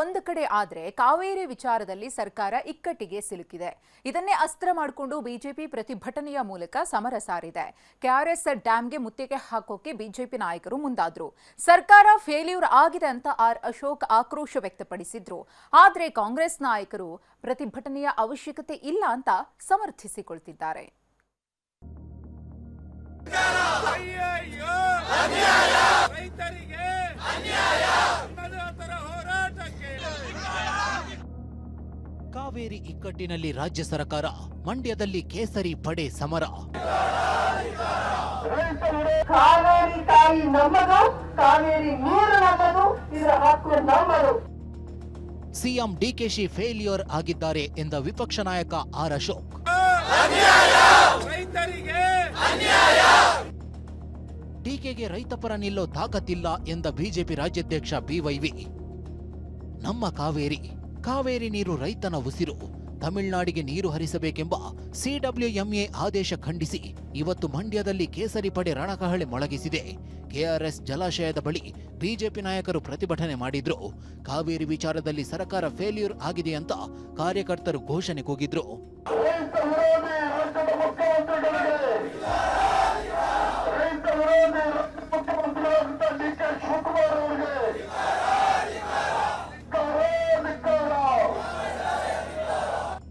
ಒಂದು ಕಡೆ ಆದ್ರೆ ಕಾವೇರಿ ವಿಚಾರದಲ್ಲಿ ಸರ್ಕಾರ ಇಕ್ಕಟ್ಟಿಗೆ ಸಿಲುಕಿದೆ. ಇದನ್ನೇ ಅಸ್ತ್ರ ಮಾಡಿಕೊಂಡು ಬಿಜೆಪಿ ಪ್ರತಿಭಟನೆಯ ಮೂಲಕ ಸಮರ ಸಾರಿದೆ. ಕೆಆರ್ಎಸ್ ಡ್ಯಾಂಗೆ ಮುತ್ತಿಗೆ ಹಾಕೋಕೆ ಬಿಜೆಪಿ ನಾಯಕರು ಮುಂದಾದ್ರು. ಸರ್ಕಾರ ಫೇಲ್ಯೂರ್ ಆಗಿದೆ ಅಂತ ಆರ್ ಅಶೋಕ್ ಆಕ್ರೋಶ ವ್ಯಕ್ತಪಡಿಸಿದ್ರು. ಆದ್ರೆ ಕಾಂಗ್ರೆಸ್ ನಾಯಕರು ಪ್ರತಿಭಟನೆಯ ಅವಶ್ಯಕತೆ ಇಲ್ಲ ಅಂತ ಸಮರ್ಥಿಸಿಕೊಳ್ತಿದ್ದಾರೆ. ಕಾವೇರಿ ಇಕ್ಕಟ್ಟಿನಲ್ಲಿ ರಾಜ್ಯ ಸರ್ಕಾರ, ಮಂಡ್ಯದಲ್ಲಿ ಕೇಸರಿ ಪಡೆ ಸಮರ. ಕಾವೇರಿ ತಾಯಿ ನಮ್ಮದು, ಕಾವೇರಿ ನೀರು ನಮ್ಮದು, ಇದರ ಹಕ್ಕು ನಮ್ಮದು. ಸಿಎಂ ಡಿಕೆಶಿ ಫೇಲ್ಯೂರ್ ಆಗಿದ್ದಾರೆ ಎಂದ ವಿಪಕ್ಷ ನಾಯಕ ಆರ್ ಅಶೋಕ್. ಡಿಕೆಗೆ ರೈತ ಪರ ನಿಲ್ಲೋ ತಾಕತ್ತಿಲ್ಲ ಎಂದ ಬಿಜೆಪಿ ರಾಜ್ಯಾಧ್ಯಕ್ಷ ಬಿವೈವಿ. ನಮ್ಮ ಕಾವೇರಿ ನೀರು ರೈತನ ಉಸಿರು, ತಮಿಳುನಾಡಿಗೆ ನೀರು ಹರಿಸಬೇಕೆಂಬ ಸಿಡಬ್ಲ್ಯೂಎಂಎ ಆದೇಶ ಖಂಡಿಸಿ ಇವತ್ತು ಮಂಡ್ಯದಲ್ಲಿ ಕೇಸರಿ ಪಡೆ ರಣಕಹಳೆ ಮೊಳಗಿಸಿದೆ. ಕೆಆರ್ಎಸ್ ಜಲಾಶಯದ ಬಳಿ ಬಿಜೆಪಿ ನಾಯಕರು ಪ್ರತಿಭಟನೆ ಮಾಡಿದ್ರು. ಕಾವೇರಿ ವಿಚಾರದಲ್ಲಿ ಸರ್ಕಾರ ಫೇಲ್ಯೂರ್ ಆಗಿದೆ ಅಂತ ಕಾರ್ಯಕರ್ತರು ಘೋಷಣೆ ಕೂಗಿದ್ರು.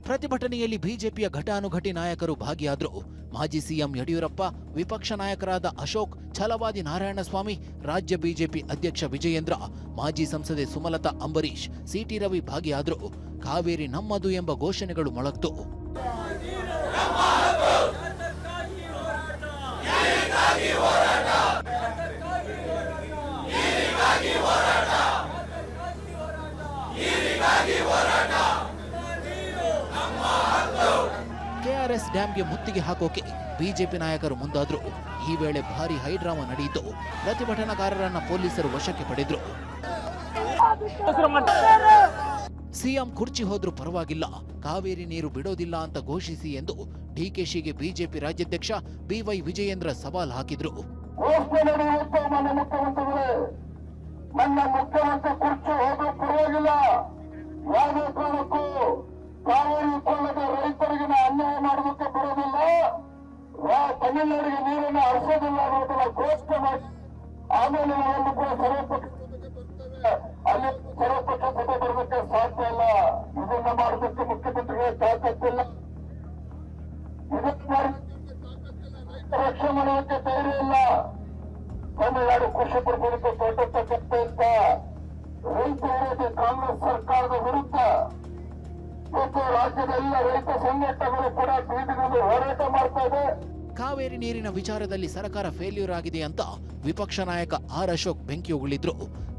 ಪ್ರತಿಭಟನೆಯಲ್ಲಿ ಬಿಜೆಪಿಯ ಘಟಾನುಘಟಿ ನಾಯಕರು ಭಾಗಿಯಾದರು. ಮಾಜಿ ಸಿಎಂ ಯಡಿಯೂರಪ್ಪ, ವಿಪಕ್ಷ ನಾಯಕರಾದ ಅಶೋಕ್, ಛಲವಾದಿ ನಾರಾಯಣಸ್ವಾಮಿ, ರಾಜ್ಯ ಬಿಜೆಪಿ ಅಧ್ಯಕ್ಷ ವಿಜಯೇಂದ್ರ, ಮಾಜಿ ಸಂಸದೆ ಸುಮಲತಾ ಅಂಬರೀಶ್, ಸಿಟಿ ರವಿ ಭಾಗಿಯಾದರು. ಕಾವೇರಿ ನಮ್ಮದು ಎಂಬ ಘೋಷಣೆಗಳು ಮೊಳಗ್ತು. ಕೆಆರ್ಎಸ್ ಡ್ಯಾಂಗೆ ಮುತ್ತಿಗೆ ಹಾಕೋಕೆ ಬಿಜೆಪಿ ನಾಯಕರು ಮುಂದಾದ್ರು. ಈ ವೇಳೆ ಭಾರಿ ಹೈಡ್ರಾಮಾ ನಡೆಯಿತು. ಪ್ರತಿಭಟನಾಕಾರರನ್ನ ಪೊಲೀಸರು ವಶಕ್ಕೆ ಪಡೆದ್ರು. ಸಿಎಂ ಕುರ್ಚಿ ಹೋದ್ರೂ ಪರವಾಗಿಲ್ಲ, ಕಾವೇರಿ ನೀರು ಬಿಡೋದಿಲ್ಲ ಅಂತ ಘೋಷಿಸಿ ಎಂದು ಡಿಕೆಶಿಗೆ ಬಿಜೆಪಿ ರಾಜ್ಯಾಧ್ಯಕ್ಷ ಬಿವೈ ವಿಜಯೇಂದ್ರ ಸವಾಲ್ ಹಾಕಿದ್ರು. ಕಾವೇರಿ ಕೊಳ್ಳದ ರೈತರಿಗೆ ಅನ್ಯಾಯ ಮಾಡೋದಕ್ಕೆ ಬರೋದಿಲ್ಲ, ತಮಿಳುನಾಡಿಗೆ ನೀರನ್ನು ಹರಿಸೋದಿಲ್ಲ ಅನ್ನೋದನ್ನ ಘೋಷಣೆ ಮಾಡಿ ಆಮೇಲೆ ನಾವೆಲ್ಲ ಕೂಡ ಸರ್ವಪಕ್ಷ ಅಲ್ಲಿ ಸರ್ವಪಕ್ಷ ಸಭೆ ಬರೋದಕ್ಕೆ ಸಾಧ್ಯ ಇಲ್ಲ. ಇದನ್ನ ಮಾಡೋದಕ್ಕೆ ಮುಖ್ಯಮಂತ್ರಿಗಳ ತಾಕತ್ತಿಲ್ಲ, ಇದನ್ನ ರಕ್ಷಣೆ ಮಾಡೋದಕ್ಕೆ ಧೈರ್ಯ ಇಲ್ಲ. ತಮಿಳುನಾಡು ಕೃಷಿ ಪ್ರಭುತ್ವ ತೋಟಕ್ಕೆ ಅಂತ ರೈತ ವಿರೋಧಿ ಕಾಂಗ್ರೆಸ್ ಸರ್ಕಾರದ ವಿರುದ್ಧ ರಾಜ್ಯದ ಎಲ್ಲ ರೈತ ಸಂಘಟನೆಗಳು ಕೂಡ ಬೀದಿಗಳಲ್ಲಿ ಹೋರಾಟ ಮಾಡ್ತಾ ಇದೆ. ಕಾವೇರಿ ನೀರಿನ ವಿಚಾರದಲ್ಲಿ ಸರ್ಕಾರ ಫೇಲ್ಯೂರ್ ಆಗಿದೆ ಅಂತ ವಿಪಕ್ಷ ನಾಯಕ ಆರ್ ಅಶೋಕ್ ಬೆಂಕಿ ಉಗುಳಿದ್ರು.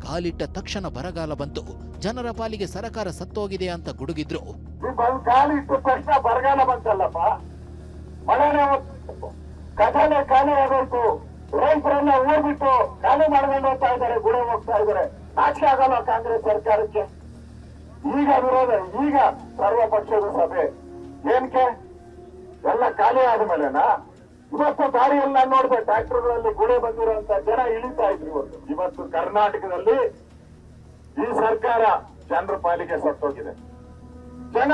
ಕಾಲಿಟ್ಟ ತಕ್ಷಣ ಬರಗಾಲ ಬಂತು, ಜನರ ಪಾಲಿಗೆ ಸರ್ಕಾರ ಸತ್ತೋಗಿದೆ ಅಂತ ಗುಡುಗಿದ್ರು. ಕಾಲಿಟ್ಟ ತಕ್ಷಣ ಬರಗಾಲ ಬಂತಲ್ಲಪ್ಪ, ಮಳೆನೇ ಕಥನೆ ಖಾಲಿ ಆಗೋಯ್ತು. ರೈತರನ್ನ ಊರ್ ಬಿಟ್ಟು ಖಾಲಿ ಮಾಡ್ಕೊಂಡು ಹೋಗ್ತಾ ಇದ್ದಾರೆ, ಗುಳೆ ಹೋಗ್ತಾ ಇದ್ದಾರೆ. ನಾಚಿಕೆ ಆಗಲ್ಲ ಕಾಂಗ್ರೆಸ್ ಸರ್ಕಾರಕ್ಕೆ. ಈಗ ವಿರೋಧ, ಈಗ ಸರ್ವಪಕ್ಷದ ಸಭೆ ಏನಕ್ಕೆ ಎಲ್ಲ ಖಾಲಿ ಆದ್ಮೇಲೆನಾ? ಇವತ್ತು ದಾರಿಯಲ್ಲಿ ನಾನು ನೋಡಿದೆ, ಟ್ರ್ಯಾಕ್ಟರ್ಗಳಲ್ಲಿ ಗುಳೆ ಬಂದಿರುವಂತ ಜನ ಇಳಿತಾ ಇದ್ರು. ಇವತ್ತು ಕರ್ನಾಟಕದಲ್ಲಿ ಈ ಸರ್ಕಾರ ಜನರ ಪಾಲಿಗೆ ಸತ್ತೋಗಿದೆ. ಜನ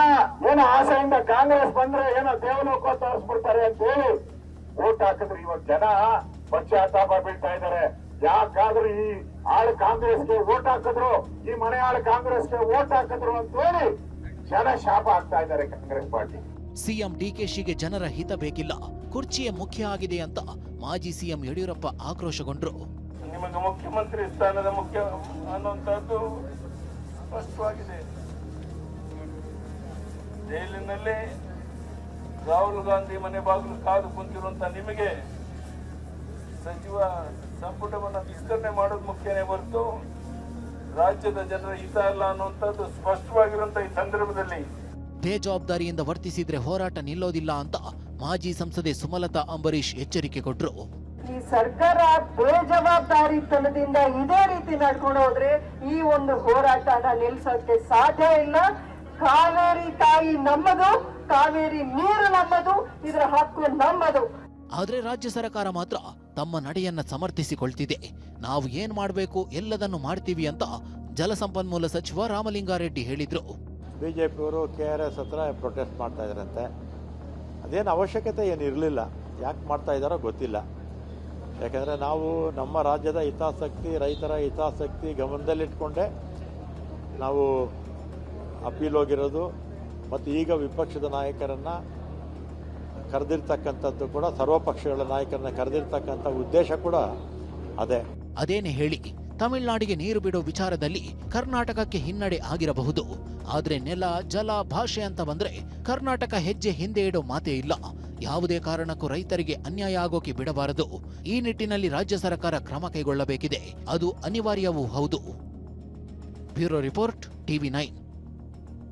ಏನೋ ಆಸೆಯಿಂದ ಕಾಂಗ್ರೆಸ್ ಬಂದ್ರೆ ಏನೋ ದೇವಲೋಕ ತೋರಿಸ್ಬಿಡ್ತಾರೆ ಅಂತ ಹೇಳಿ ಓಟ್ ಹಾಕಿದ್ರು. ಇವತ್ತು ಜನ ಪಶ್ಚಾತ್ತಾಪ ಬೀಳ್ತಾ ಇದ್ದಾರೆ. ಯಾಕಾದ್ರೂ ಈ ಆಳು ಕಾಂಗ್ರೆಸ್ಗೆ ಓಟ್ ಹಾಕಿದ್ರು, ಈ ಮನೆ ಆಳು ಕಾಂಗ್ರೆಸ್ಗೆ ಓಟ್ ಹಾಕಿದ್ರು ಅಂತ ಹೇಳಿ ಜನ ಶಾಪ ಆಗ್ತಾ ಇದ್ದಾರೆ ಕಾಂಗ್ರೆಸ್ ಪಾರ್ಟಿ. ಸಿಎಂ ಡಿಕೆಶಿಗೆ ಜನರ ಹಿತ ಬೇಕಿಲ್ಲ, ಕುರ್ಚಿಯೇ ಮುಖ್ಯ ಆಗಿದೆ ಅಂತ ಮಾಜಿ ಸಿಎಂ ಯಡಿಯೂರಪ್ಪ ಆಕ್ರೋಶಗೊಂಡ್ರು. ನಿಮಗೆ ಮುಖ್ಯಮಂತ್ರಿ ಸ್ಥಾನದ ಮುಖ್ಯ ಅನ್ನುವಂಥದ್ದು ಸ್ಪಷ್ಟವಾಗಿದೆ. ಜೈಲಿನಲ್ಲಿ ರಾಹುಲ್ ಗಾಂಧಿ ಮನೆ ಬಾಗಿಲು ಕಾದು ಕುಂತಿರುವಂತ ನಿಮಗೆ ಸಚಿವ ಸಂಪುಟವನ್ನು ವಿಸ್ತರಣೆ ಮಾಡೋದು ಮುಖ್ಯನೇ ಹೊರತು ರಾಜ್ಯದ ಜನರ ಹಿತ ಅಲ್ಲ ಅನ್ನುವಂಥದ್ದು ಸ್ಪಷ್ಟವಾಗಿರುವಂತ ಈ ಸಂದರ್ಭದಲ್ಲಿ ಬೇಜವಾಬ್ದಾರಿಯಿಂದ ವರ್ತಿಸಿದ್ರೆ ಹೋರಾಟ ನಿಲ್ಲೋದಿಲ್ಲ ಅಂತ ಮಾಜಿ ಸಂಸದೆ ಸುಮಲತಾ ಅಂಬರೀಶ್ ಎಚ್ಚರಿಕೆ ಕೊಟ್ರು. ಈ ಸರ್ಕಾರ ಬೇಜವಾಬ್ದಾರಿತನದಿಂದ ಇದೇ ರೀತಿ ನಡ್ಕೊಂಡು ಹೋದ್ರೆ ಈ ಒಂದು ಹೋರಾಟನ ನಿಲ್ಸೋಕೆ ಸಾಧ್ಯ ಇಲ್ಲ. ಕಾವೇರಿ ತಾಯಿ ನಮ್ಮದು, ಕಾವೇರಿ ನೀರು ನಮ್ಮದು, ಇದರ ಹಕ್ಕು ನಮ್ಮದು. ಆದ್ರೆ ರಾಜ್ಯ ಸರ್ಕಾರ ಮಾತ್ರ ತಮ್ಮ ನಡೆಯನ್ನ ಸಮರ್ಥಿಸಿಕೊಳ್ತಿದೆ. ನಾವು ಏನ್ ಮಾಡಬೇಕು ಎಲ್ಲದನ್ನು ಮಾಡ್ತೀವಿ ಅಂತ ಜಲಸಂಪನ್ಮೂಲ ಸಚಿವ ರಾಮಲಿಂಗಾರೆಡ್ಡಿ ಹೇಳಿದ್ರು. ಬಿಜೆಪಿಯವರು KRS ಹತ್ರ ಪ್ರೊಟೆಸ್ಟ್ ಮಾಡ್ತಾ ಇದ್ದಾರಂತೆ. ಅದೇನು ಅವಶ್ಯಕತೆ ಏನಿರಲಿಲ್ಲ. ಯಾಕೆ ಮಾಡ್ತಾ ಇದ್ದಾರೋ ಗೊತ್ತಿಲ್ಲ. ಯಾಕೆಂದರೆ ನಾವು ನಮ್ಮ ರಾಜ್ಯದ ಹಿತಾಸಕ್ತಿ, ರೈತರ ಹಿತಾಸಕ್ತಿ ಗಮನದಲ್ಲಿಟ್ಕೊಂಡೇ ನಾವು ಅಪೀಲ್ ಹೋಗಿರೋದು. ಮತ್ತು ಈಗ ವಿಪಕ್ಷದ ನಾಯಕರನ್ನು ಕರೆದಿರ್ತಕ್ಕಂಥದ್ದು ಕೂಡ, ಸರ್ವಪಕ್ಷಗಳ ನಾಯಕರನ್ನ ಕರೆದಿರ್ತಕ್ಕಂಥ ಉದ್ದೇಶ ಕೂಡ ಅದೇ. ಅದೇನೇ ಹೇಳಿ, ತಮಿಳುನಾಡಿಗೆ ನೀರು ಬಿಡೋ ವಿಚಾರದಲ್ಲಿ ಕರ್ನಾಟಕಕ್ಕೆ ಹಿನ್ನಡೆ ಆಗಿರಬಹುದು. ಆದ್ರೆ ನೆಲ, ಜಲ, ಭಾಷೆ ಅಂತ ಬಂದ್ರೆ ಕರ್ನಾಟಕ ಹೆಜ್ಜೆ ಹಿಂದೆ ಇಡೋ ಮಾತೇ ಇಲ್ಲ. ಯಾವುದೇ ಕಾರಣಕ್ಕೂ ರೈತರಿಗೆ ಅನ್ಯಾಯ ಆಗೋಕೆ ಬಿಡಬಾರದು. ಈ ನಿಟ್ಟಿನಲ್ಲಿ ರಾಜ್ಯ ಸರ್ಕಾರ ಕ್ರಮ ಕೈಗೊಳ್ಳಬೇಕಿದೆ. ಅದು ಅನಿವಾರ್ಯವೂ ಹೌದು. Bureau report, TV9.